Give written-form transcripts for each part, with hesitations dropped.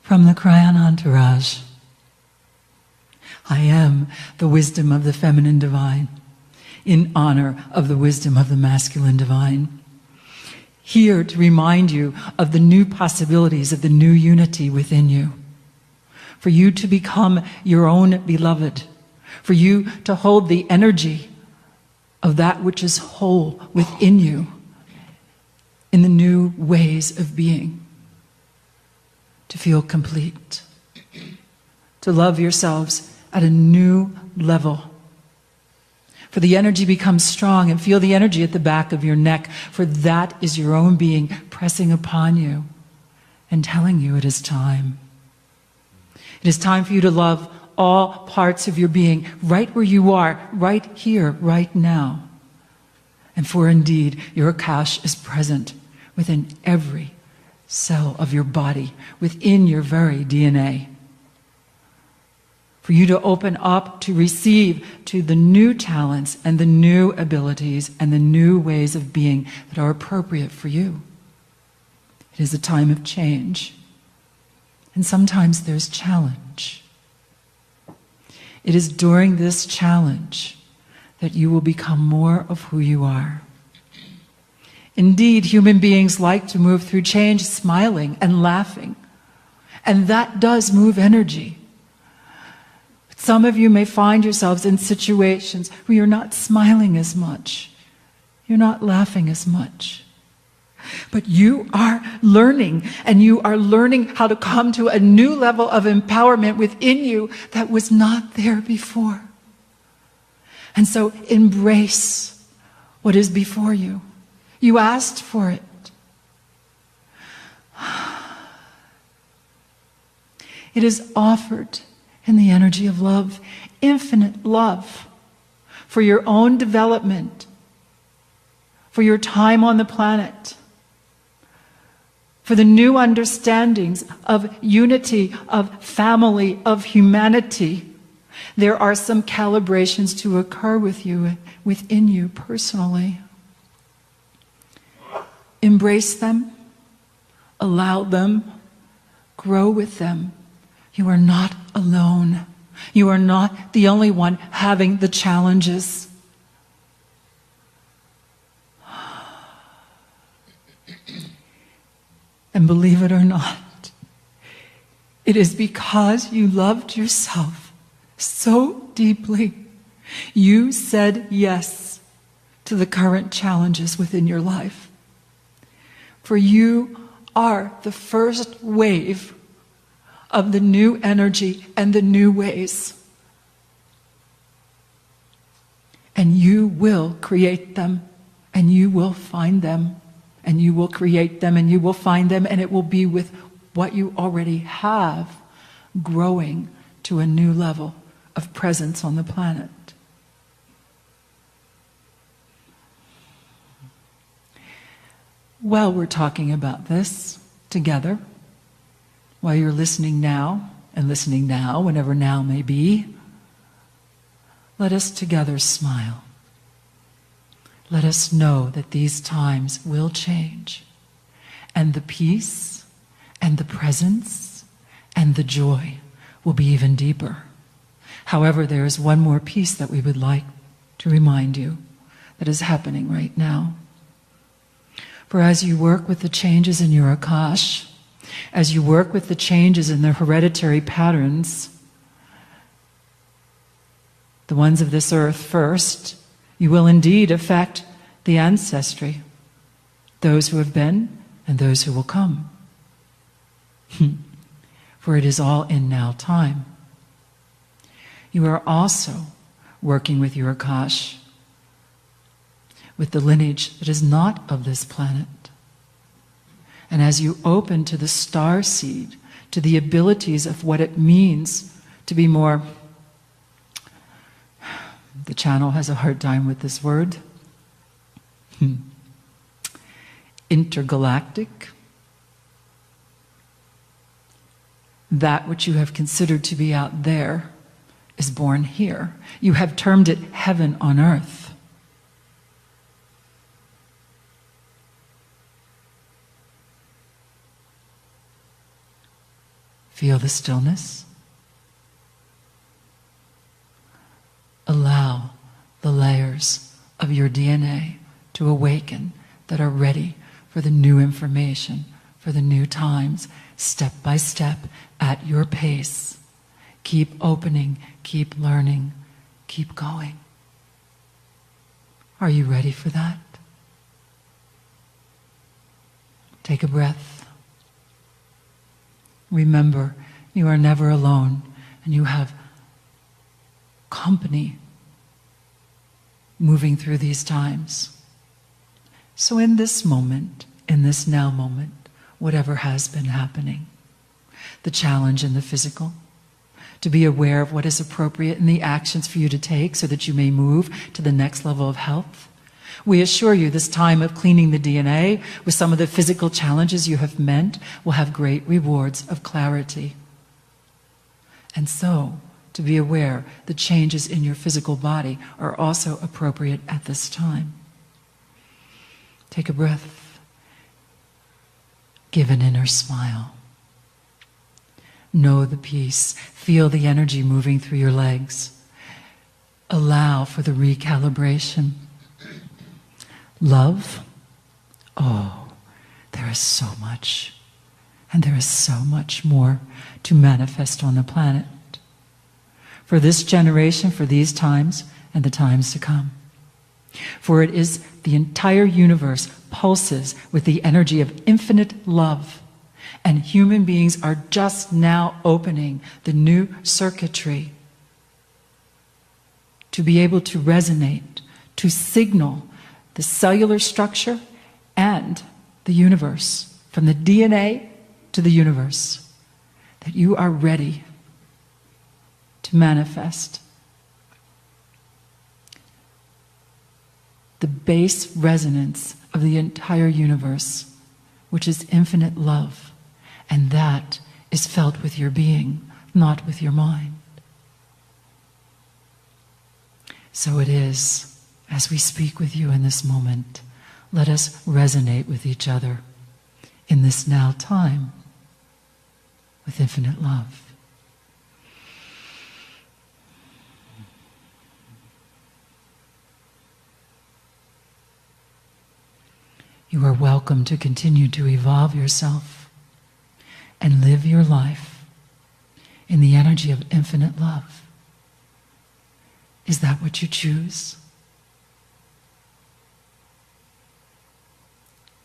From the KRYON entourage, I am the wisdom of the feminine divine, in honor of the wisdom of the masculine divine. Here to remind you of the new possibilities of the new unity within you. For you to become your own beloved. For you to hold the energy of that which is whole within you in the new ways of being. To feel complete. To love yourselves at a new level. For the energy becomes strong, and feel the energy at the back of your neck, for that is your own being pressing upon you and telling you it is time. It is time for you to love all parts of your being, right where you are, right here, right now. And for indeed, your Akash is present within every cell of your body, within your very DNA. For you to open up, to receive to the new talents and the new abilities and the new ways of being that are appropriate for you. It is a time of change. And sometimes there's challenge. It is during this challenge that you will become more of who you are. Indeed, human beings like to move through change smiling and laughing. And that does move energy. Some of you may find yourselves in situations where you're not smiling as much. You're not laughing as much. But you are learning, and you are learning how to come to a new level of empowerment within you that was not there before. And so embrace what is before you. You asked for it. It is offered in the energy of love, infinite love for your own development, for your time on the planet, for the new understandings of unity, of family, of humanity. There are some calibrations to occur with you, within you personally. Embrace them, allow them, grow with them. You are not alone. You are not the only one having the challenges. And believe it or not, it is because you loved yourself so deeply, you said yes to the current challenges within your life. For you are the first wave of the new energy and the new ways. And you will create them, and you will find them, and you will create them, and you will find them, and it will be with what you already have growing to a new level of presence on the planet. While we're talking about this together, while you're listening now, and listening now, whenever now may be, let us together smile. Let us know that these times will change, and the peace, and the presence, and the joy will be even deeper. However, there is one more piece that we would like to remind you that is happening right now. For as you work with the changes in your Akash, as you work with the changes in the hereditary patterns, the ones of this earth first, you will indeed affect the ancestry, those who have been and those who will come. For it is all in now time. You are also working with your Akash, with the lineage that is not of this planet. And as you open to the star seed, to the abilities of what it means to be more, the channel has a hard time with this word, intergalactic, that which you have considered to be out there is born here. You have termed it heaven on earth. Feel the stillness. Allow the layers of your DNA to awaken that are ready for the new information, for the new times, step by step, at your pace. Keep opening, keep learning, keep going. Are you ready for that? Take a breath. Remember, you are never alone, and you have company moving through these times. So in this moment, in this now moment, whatever has been happening, the challenge in the physical, to be aware of what is appropriate in the actions for you to take so that you may move to the next level of health. We assure you this time of cleaning the DNA with some of the physical challenges you have met will have great rewards of clarity. And so, to be aware the changes in your physical body are also appropriate at this time. Take a breath. Give an inner smile. Know the peace. Feel the energy moving through your legs. Allow for the recalibration. Love, oh, there is so much, and there is so much more to manifest on the planet for this generation, for these times, and the times to come. For it is the entire universe pulses with the energy of infinite love, and human beings are just now opening the new circuitry to be able to resonate, to signal the cellular structure and the universe, from the DNA to the universe, that you are ready to manifest the base resonance of the entire universe, which is infinite love, and that is felt with your being, not with your mind. So it is. As we speak with you in this moment, let us resonate with each other in this now time with infinite love. You are welcome to continue to evolve yourself and live your life in the energy of infinite love. Is that what you choose?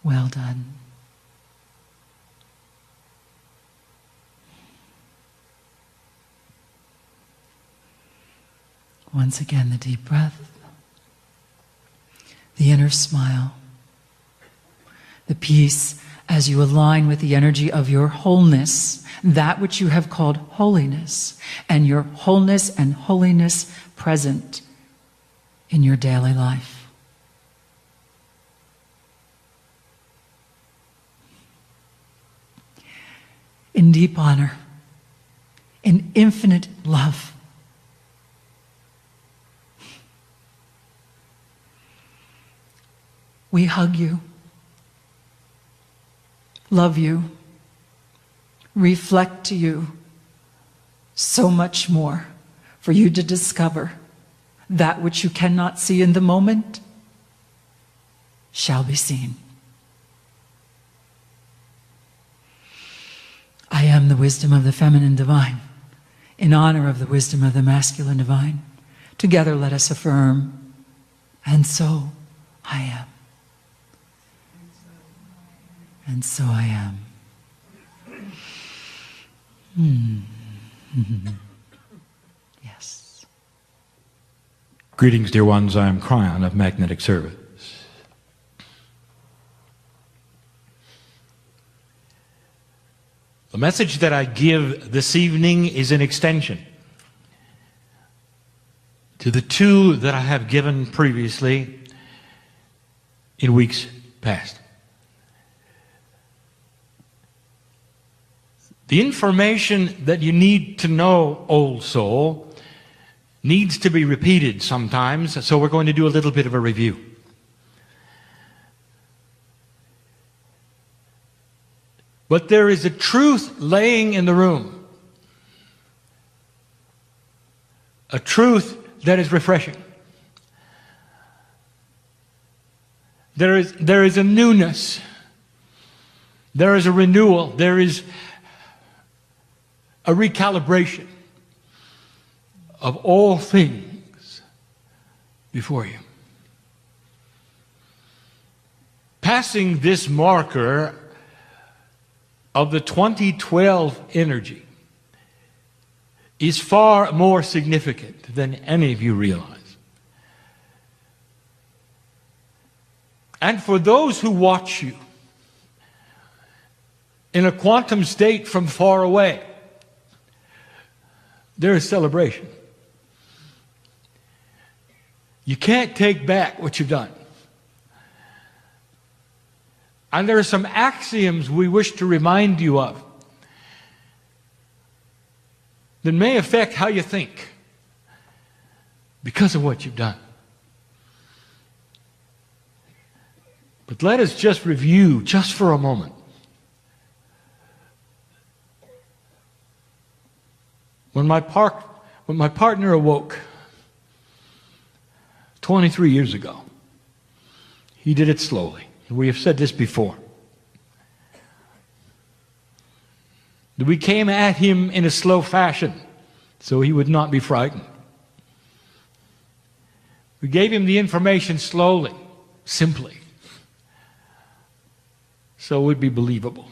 Well done. Once again, the deep breath, the inner smile, the peace as you align with the energy of your wholeness, that which you have called holiness, and your wholeness and holiness present in your daily life. In deep honor, in infinite love, we hug you, love you, reflect to you so much more for you to discover. That which you cannot see in the moment shall be seen. I am the wisdom of the feminine divine, in honor of the wisdom of the masculine divine. Together let us affirm, and so I am. And so I am. Yes. Greetings, dear ones. I am KRYON of Magnetic Service. The message that I give this evening is an extension to the two that I have given previously in weeks past. The information that you need to know, old soul, needs to be repeated sometimes, so we're going to do a little bit of a review. But there is a truth laying in the room a truth that is refreshing. There is a newness. There is a renewal. There is a recalibration of all things before you. Passing this marker of the 2012 energy is far more significant than any of you realize. And for those who watch you in a quantum state from far away, there is celebration. You can't take back what you've done. And there are some axioms we wish to remind you of that may affect how you think because of what you've done. But let us just review, just for a moment, when my partner awoke 23 years ago, he did it slowly. We have said this before. We came at him in a slow fashion so he would not be frightened. We gave him the information slowly, simply, so it would be believable.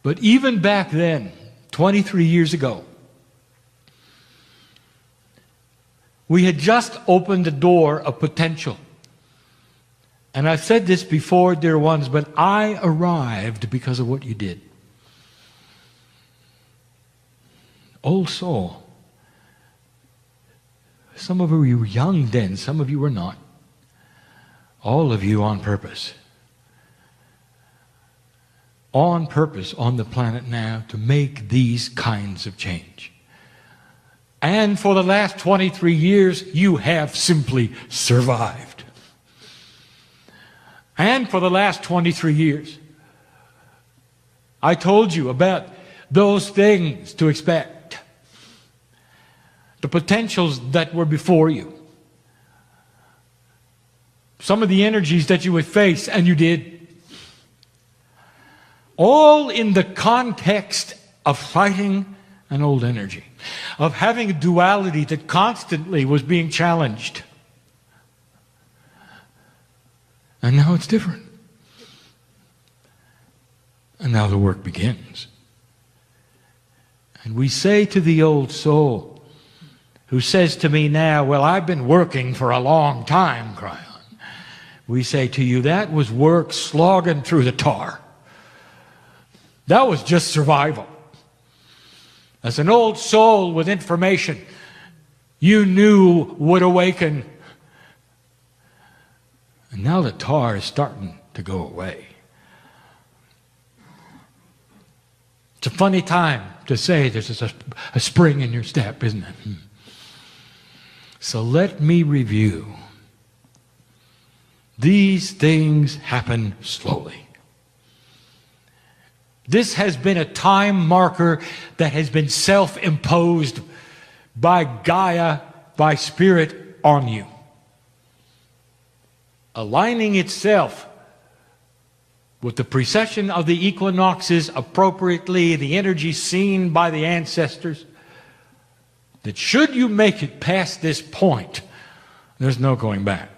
But even back then, 23 years ago, we had just opened the door of potential. And I've said this before, dear ones, but I arrived because of what you did. Old soul. Some of you were young then, some of you were not. All of you on purpose. On purpose on the planet now to make these kinds of change. And for the last 23 years, you have simply survived. And for the last 23 years, I told you about those things to expect. The potentials that were before you. Some of the energies that you would face, and you did. All in the context of fighting an old energy, of having a duality that constantly was being challenged. And now it's different. And now the work begins. And we say to the old soul, who says to me now, well, I've been working for a long time, KRYON. We say to you, that was work slogging through the tar. That was just survival. As an old soul with information you knew would awaken. And now the tar is starting to go away. It's a funny time to say there's a spring in your step, isn't it? So let me review. These things happen slowly. This has been a time marker that has been self-imposed by Gaia, by Spirit, on you. Aligning itself with the precession of the equinoxes appropriately, the energy seen by the ancestors, that should you make it past this point, there's no going back.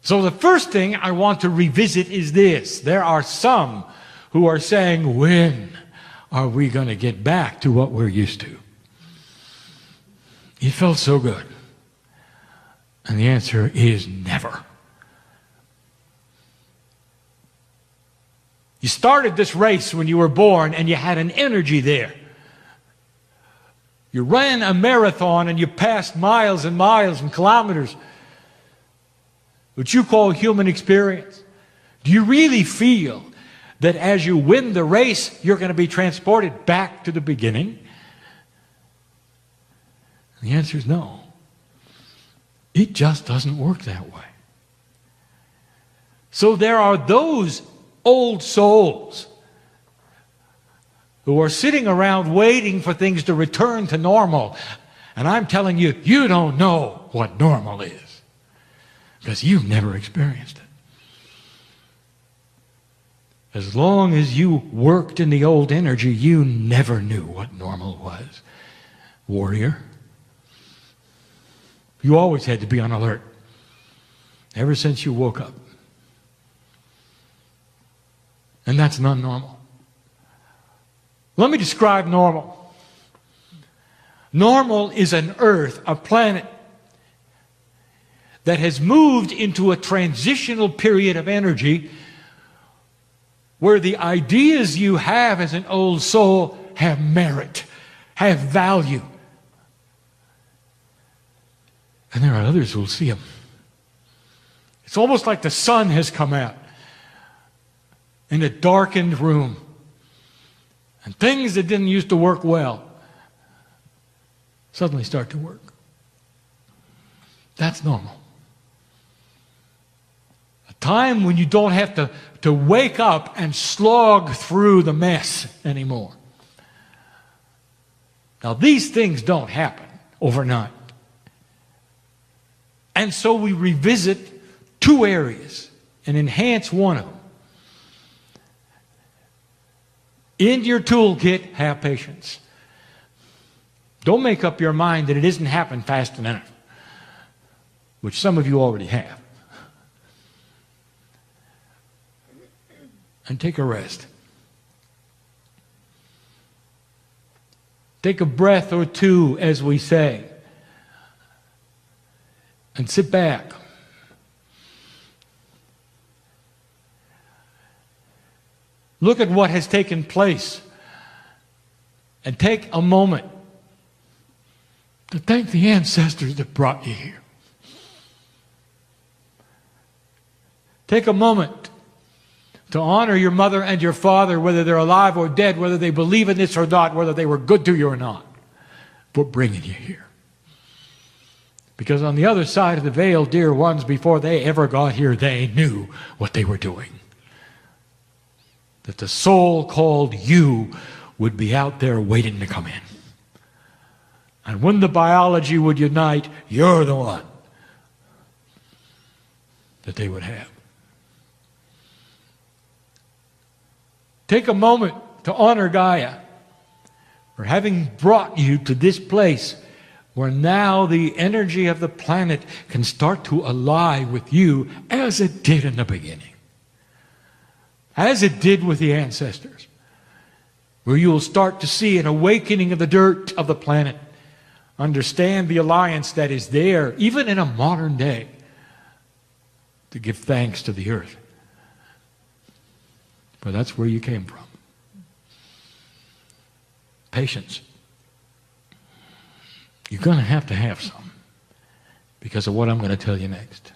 So the first thing I want to revisit is this. There are some who are saying, when are we going to get back to what we're used to? It felt so good. And the answer is never. You started this race when you were born and you had an energy there. You ran a marathon and you passed miles and miles and kilometers, which you call human experience. Do you really feel that as you win the race, you're going to be transported back to the beginning? And the answer is no. It just doesn't work that way. So there are those old souls who are sitting around waiting for things to return to normal. And I'm telling you, you don't know what normal is because you've never experienced it. As long as you worked in the old energy, you never knew what normal was. Warrior, you always had to be on alert ever since you woke up. And that's not normal. Let me describe normal. Normal is an Earth, a planet that has moved into a transitional period of energy where the ideas you have as an old soul have merit, have value. And there are others who will see them. It's almost like the sun has come out in a darkened room. And things that didn't used to work well suddenly start to work. That's normal. A time when you don't have to wake up and slog through the mess anymore. Now, these things don't happen overnight. And so we revisit two areas and enhance one of them. In your toolkit, have patience. Don't make up your mind that it isn't happening fast enough, which some of you already have. And take a rest. Take a breath or two, as we say, and sit back. Look at what has taken place and take a moment to thank the ancestors that brought you here. Take a moment to honor your mother and your father, whether they're alive or dead, whether they believe in this or not, whether they were good to you or not, for bringing you here. Because on the other side of the veil, dear ones, before they ever got here, they knew what they were doing. That the soul called you would be out there waiting to come in. And when the biology would unite, you're the one that they would have. Take a moment to honor Gaia for having brought you to this place where now the energy of the planet can start to ally with you as it did in the beginning. As it did with the ancestors, where you will start to see an awakening of the dirt of the planet, understand the alliance that is there, even in a modern day, to give thanks to the earth. For that's where you came from. Patience. You're going to have some because of what I'm going to tell you next.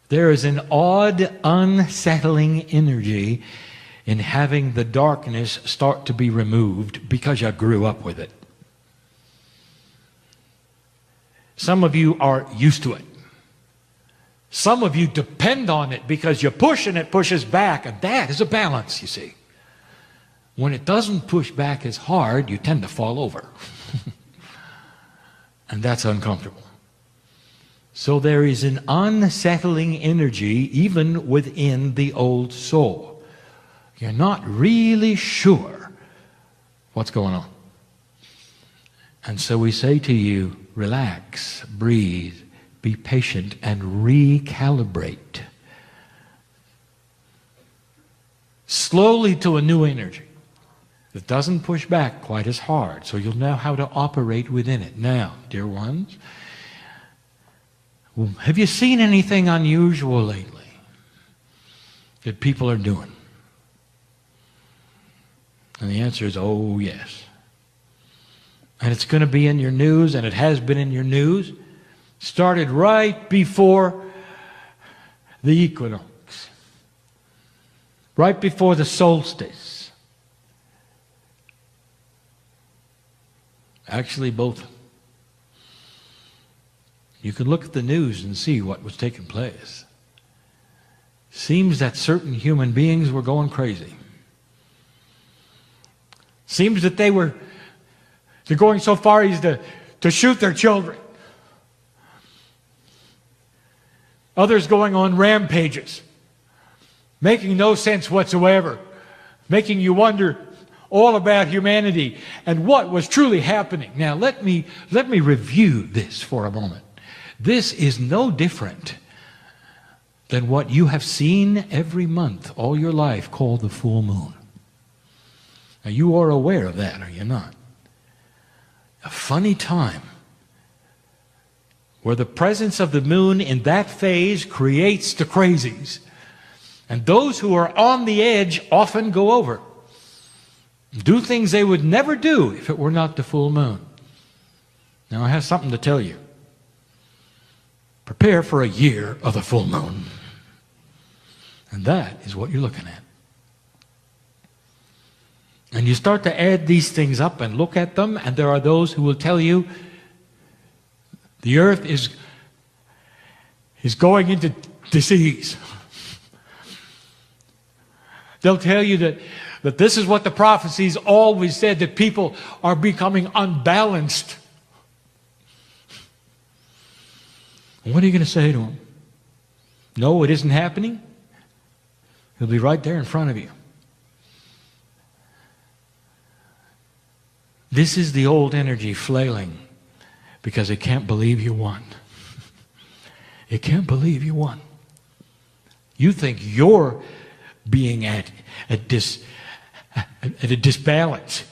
There is an odd, unsettling energy in having the darkness start to be removed because you grew up with it. Some of you are used to it. Some of you depend on it because you push and it pushes back, and that is a balance, you see. When it doesn't push back as hard, you tend to fall over. And that's uncomfortable. So there is an unsettling energy even within the old soul. You're not really sure what's going on. And so we say to you, relax, breathe, be patient, and recalibrate. Slowly to a new energy that doesn't push back quite as hard, so you'll know how to operate within it. Now, dear ones, have you seen anything unusual lately that people are doing? And the answer is, oh, yes. And it's going to be in your news, and it has been in your news. Started right before the equinox, right before the solstice. Actually, both. You can look at the news and see what was taking place. Seems that certain human beings were going crazy. Seems that they're going so far as to shoot their children. Others going on rampages, making no sense whatsoever, making you wonder all about humanity and what was truly happening. Now let me review this for a moment. This is no different than what you have seen every month all your life called the full moon. Now you are aware of that, are you not? A funny time where the presence of the moon in that phase creates the crazies. And those who are on the edge often go over. Do things they would never do if it were not the full moon. Now I have something to tell you. Prepare for a year of the full moon. And that is what you're looking at. And you start to add these things up and look at them, and there are those who will tell you the earth is going into disease. They'll tell you that this is what the prophecies always said, that people are becoming unbalanced. And what are you going to say to them? No, it isn't happening. He'll be right there in front of you. This is the old energy flailing because it can't believe you won. It can't believe you won. You think you're being at a disbalance.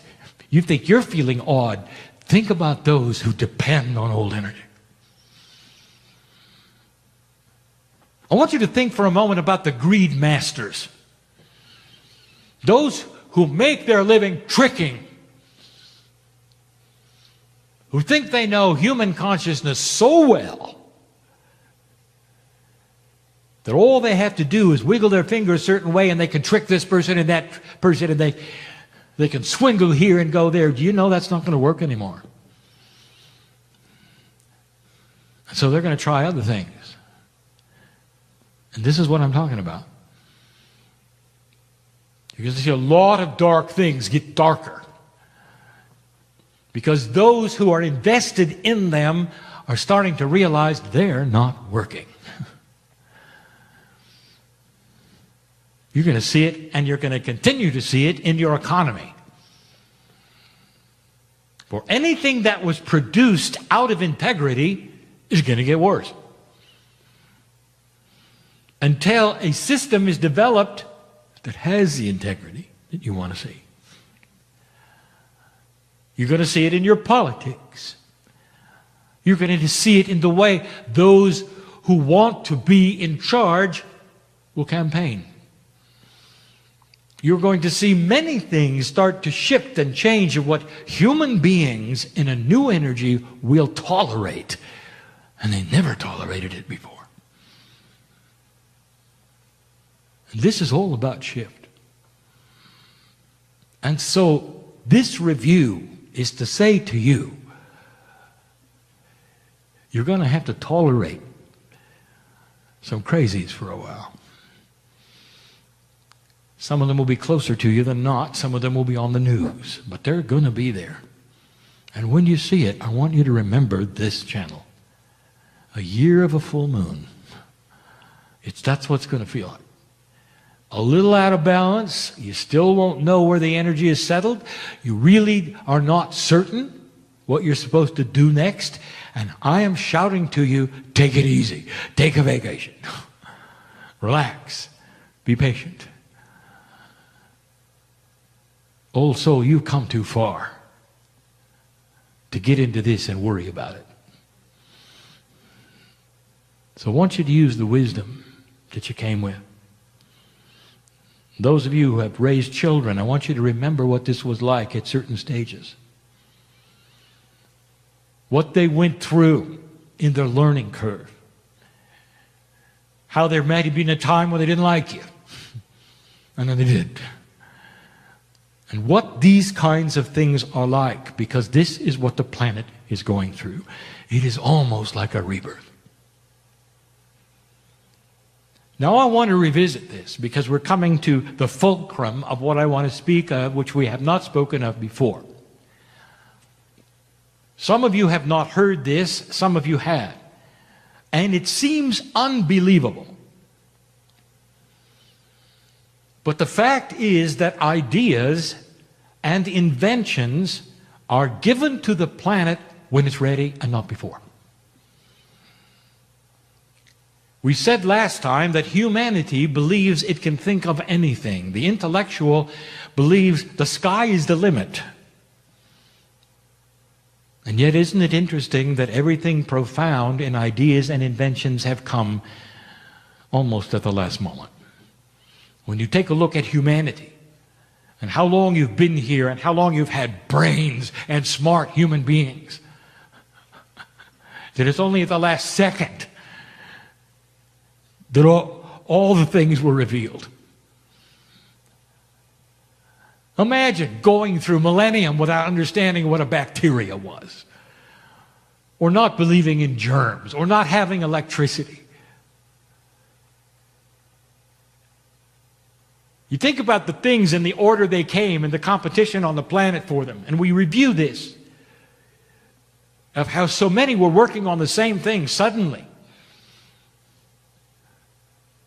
You think you're feeling odd. Think about those who depend on old energy. I want you to think for a moment about the greed masters. Those who make their living tricking. Who think they know human consciousness so well that all they have to do is wiggle their finger a certain way and they can trick this person and that person and they can swindle here and go there. Do you know that's not going to work anymore? So they're going to try other things. And this is what I'm talking about. You're going to see a lot of dark things get darker. Because those who are invested in them are starting to realize they're not working. You're going to see it, and you're going to continue to see it in your economy. For anything that was produced out of integrity is going to get worse. Until a system is developed that has the integrity that you want to see. You're going to see it in your politics. You're going to see it in the way those who want to be in charge will campaign. You're going to see many things start to shift and change of what human beings in a new energy will tolerate. And they never tolerated it before. And this is all about shift. And so this review is to say to you, you're going to have to tolerate some crazies for a while. Some of them will be closer to you than not. Some of them will be on the news. But they're going to be there. And when you see it, I want you to remember this channel. A year of a full moon. That's what it's going to feel like. A little out of balance. You still won't know where the energy is settled. You really are not certain what you're supposed to do next. And I am shouting to you, take it easy. Take a vacation. Relax. Be patient. Old soul, you've come too far to get into this and worry about it. So I want you to use the wisdom that you came with. Those of you who have raised children, I want you to remember what this was like at certain stages. What they went through in their learning curve. How there might have been a time when they didn't like you. And then they did. And what these kinds of things are like, because this is what the planet is going through. It is almost like a rebirth. Now I want to revisit this because we're coming to the fulcrum of what I want to speak of, which we have not spoken of before. Some of you have not heard this, some of you have. And it seems unbelievable. But the fact is that ideas and inventions are given to the planet when it's ready and not before. We said last time that humanity believes it can think of anything. The intellectual believes the sky is the limit. And yet, isn't it interesting that everything profound in ideas and inventions have come almost at the last moment? When you take a look at humanity and how long you've been here and how long you've had brains and smart human beings, that it's only at the last second that all the things were revealed. Imagine going through millennium without understanding what a bacteria was, or not believing in germs, or not having electricity. You think about the things in the order they came and the competition on the planet for them, and we review this, of how so many were working on the same thing suddenly.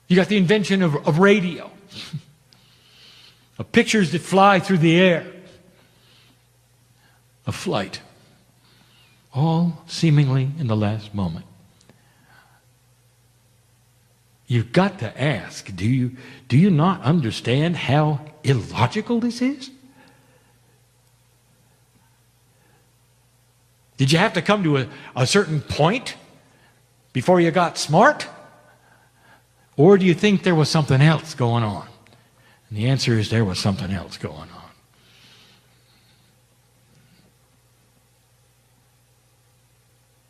You got the invention of radio, of pictures that fly through the air, of flight, all seemingly in the last moment. You've got to ask, do you not understand how illogical this is? Did you have to come to a certain point before you got smart? Or do you think there was something else going on? And the answer is there was something else going on.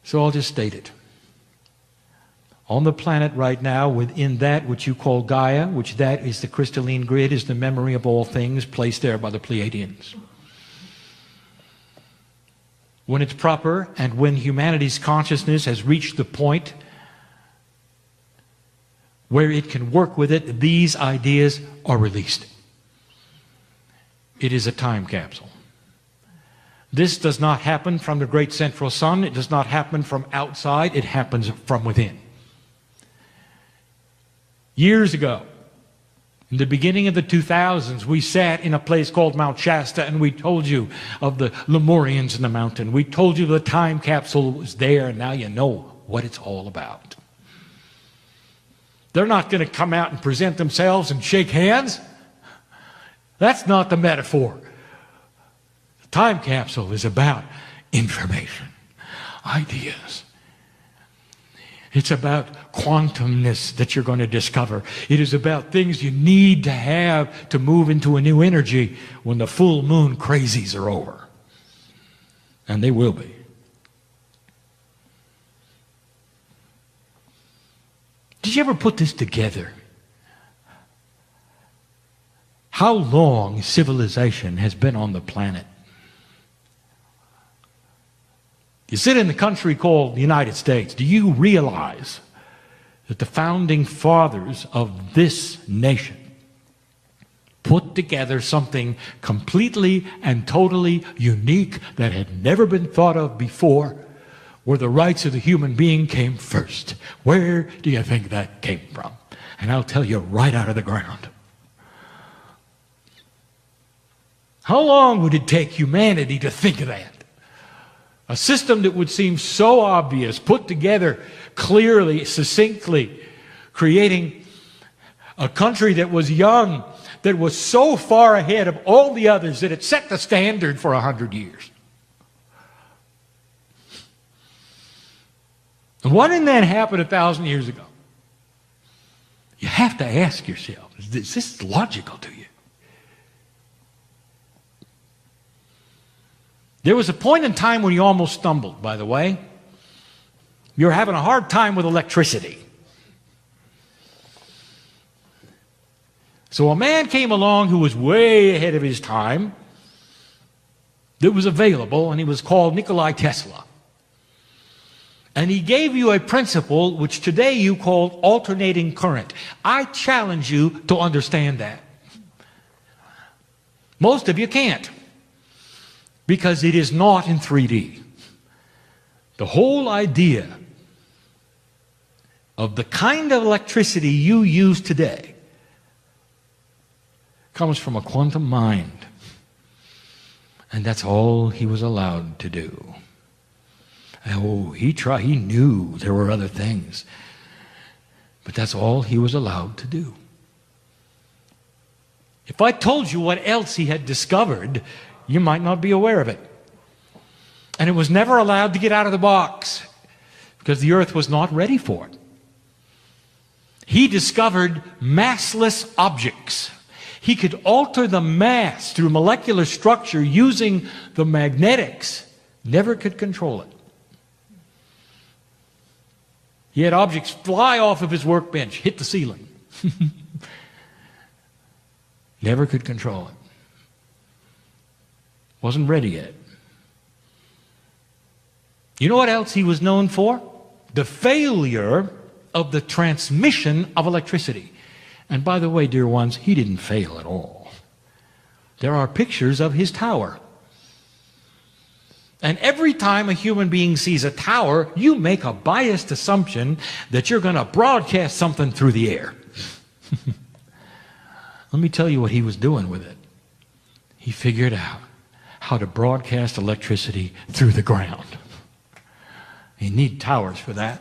So I'll just state it. On the planet right now, within that which you call Gaia, which that is the crystalline grid, is the memory of all things placed there by the Pleiadians. When it's proper and when humanity's consciousness has reached the point where it can work with it, these ideas are released. It is a time capsule. This does not happen from the great central sun. It does not happen from outside. It happens from within. Years ago, in the beginning of the 2000s, we sat in a place called Mount Shasta and we told you of the Lemurians in the mountain. We told you the time capsule was there, and now you know what it's all about. They're not going to come out and present themselves and shake hands. That's not the metaphor. The time capsule is about information, ideas. It's about quantumness that you're going to discover. It is about things you need to have to move into a new energy when the full moon crazies are over. And they will be. Did you ever put this together? How long civilization has been on the planet? You sit in the country called the United States. Do you realize that the founding fathers of this nation put together something completely and totally unique that had never been thought of before, where the rights of the human being came first? Where do you think that came from? And I'll tell you, right out of the ground. How long would it take humanity to think of that? A system that would seem so obvious, put together clearly, succinctly, creating a country that was young, that was so far ahead of all the others that it set the standard for 100 years. And why didn't that happen 1,000 years ago? You have to ask yourself, is this logical to you? There was a point in time when you almost stumbled, by the way. You were having a hard time with electricity. So a man came along who was way ahead of his time, that was available, and he was called Nikola Tesla. And he gave you a principle which today you call alternating current. I challenge you to understand that. Most of you can't, because it is not in 3D. The whole idea of the kind of electricity you use today comes from a quantum mind. And that's all he was allowed to do. Oh, he knew there were other things. But that's all he was allowed to do. If I told you what else he had discovered, you might not be aware of it. And it was never allowed to get out of the box because the earth was not ready for it. He discovered massless objects. He could alter the mass through molecular structure using the magnetics. Never could control it. He had objects fly off of his workbench, hit the ceiling. Never could control it. Wasn't ready yet. You know what else he was known for? The failure of the transmission of electricity. And by the way, dear ones, he didn't fail at all. There are pictures of his tower. And every time a human being sees a tower, you make a biased assumption that you're going to broadcast something through the air. Let me tell you what he was doing with it. He figured out how to broadcast electricity through the ground. You need towers for that,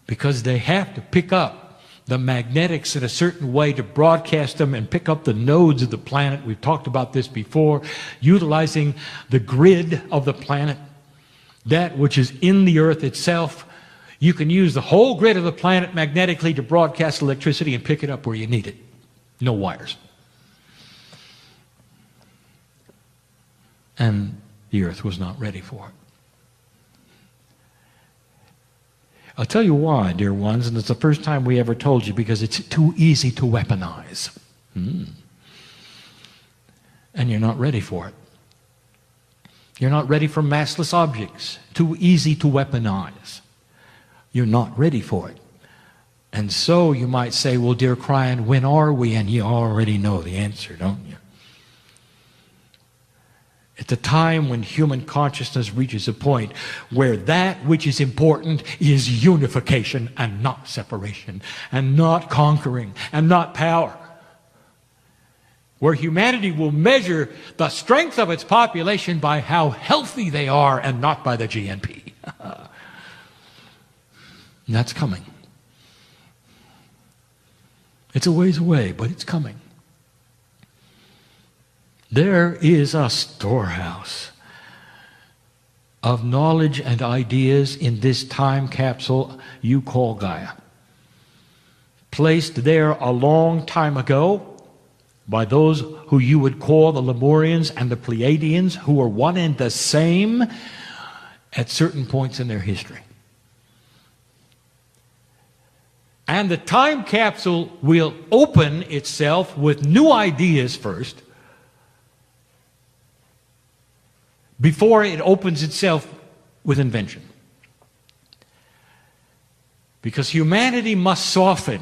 because they have to pick up the magnetics in a certain way to broadcast them and pick up the nodes of the planet. We've talked about this before, utilizing the grid of the planet, that which is in the earth itself. You can use the whole grid of the planet magnetically to broadcast electricity and pick it up where you need it. No wires. And the earth was not ready for it. I'll tell you why, dear ones, and it's the first time we ever told you, because it's too easy to weaponize. And you're not ready for it. You're not ready for massless objects. Too easy to weaponize. You're not ready for it. And so you might say, well, dear KRYON, when are we? And you already know the answer, don't you? At the time when human consciousness reaches a point where that which is important is unification and not separation, and not conquering, and not power. Where humanity will measure the strength of its population by how healthy they are and not by the GNP. And that's coming. It's a ways away, but it's coming. There is a storehouse of knowledge and ideas in this time capsule you call Gaia. Placed there a long time ago by those who you would call the Lemurians and the Pleiadians, who were one and the same at certain points in their history. And the time capsule will open itself with new ideas first, before it opens itself with invention. Because humanity must soften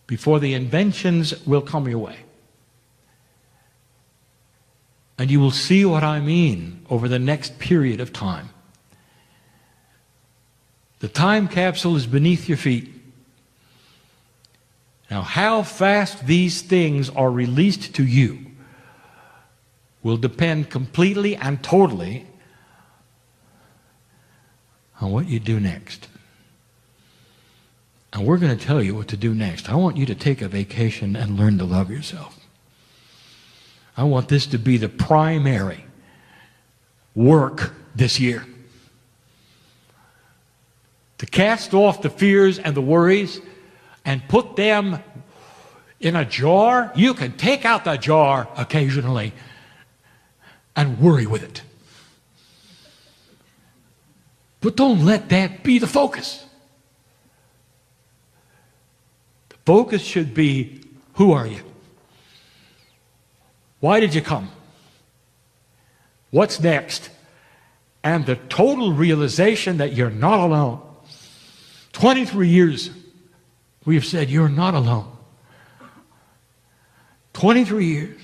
before the inventions will come your way. And you will see what I mean over the next period of time. The time capsule is beneath your feet. Now, how fast these things are released to you will depend completely and totally on what you do next. And we're going to tell you what to do next. I want you to take a vacation and learn to love yourself. I want this to be the primary work this year. To cast off the fears and the worries and put them in a jar. You can take out the jar occasionally and worry with it. But don't let that be the focus. The focus should be, who are you? Why did you come? What's next? and the total realization that you're not alone. 23 years we have said you're not alone. 23 years.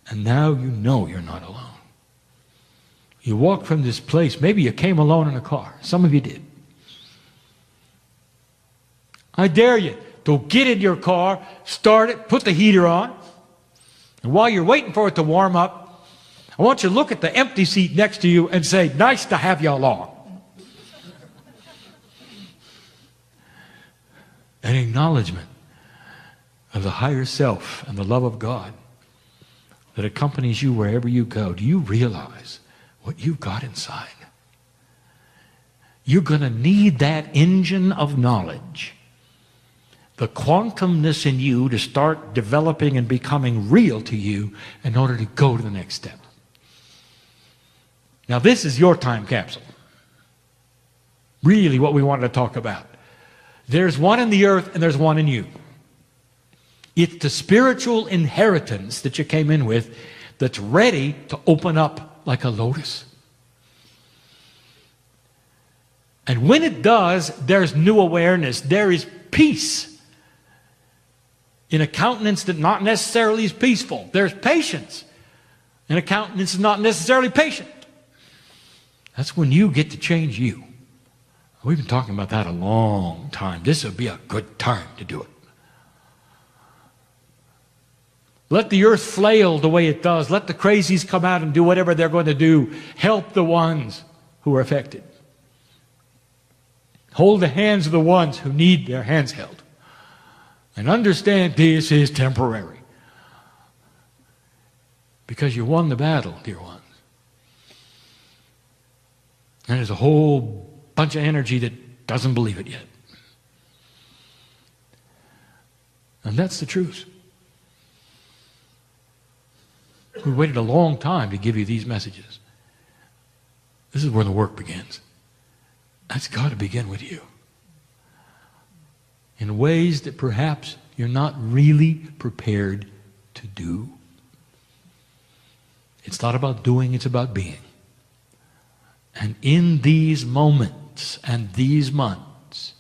And now you know you're not alone. You walk from this place. Maybe you came alone in a car. Some of you did. I dare you to get in your car, start it, put the heater on, and while you're waiting for it to warm up, I want you to look at the empty seat next to you and say, nice to have you along. An acknowledgement of the higher self and the love of God that accompanies you wherever you go. Do you realize what you've got inside? You're going to need that engine of knowledge, the quantumness in you, to start developing and becoming real to you in order to go to the next step. Now, this is your time capsule. Really what we wanted to talk about. There's one in the earth and there's one in you. It's the spiritual inheritance that you came in with that's ready to open up like a lotus. And when it does, there's new awareness. There is peace in a countenance that not necessarily is peaceful. There's patience in a countenance that's not necessarily patient. That's when you get to change you. We've been talking about that a long time. This would be a good time to do it. Let the earth flail the way it does. Let the crazies come out and do whatever they're going to do. Help the ones who are affected. Hold the hands of the ones who need their hands held. And understand this is temporary. Because you won the battle, dear ones. And there's a whole bunch of energy that doesn't believe it yet. And that's the truth. We waited a long time to give you these messages. This is where the work begins. That's got to begin with you. In ways that perhaps you're not really prepared to do. It's not about doing, it's about being. And in these moments and these months,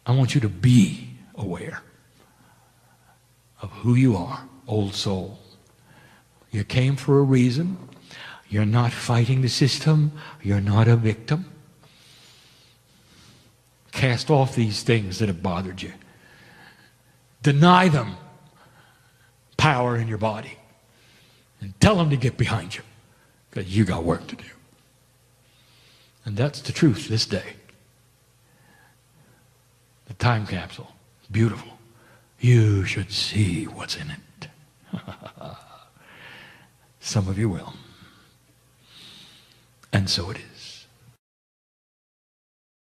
I want you to be aware of who you are, old soul. You came for a reason. You're not fighting the system. You're not a victim. Cast off these things that have bothered you. Deny them power in your body. And tell them to get behind you. Because you got work to do. And that's the truth this day. The time capsule. Beautiful. You should see what's in it. Some of you will. And so it is.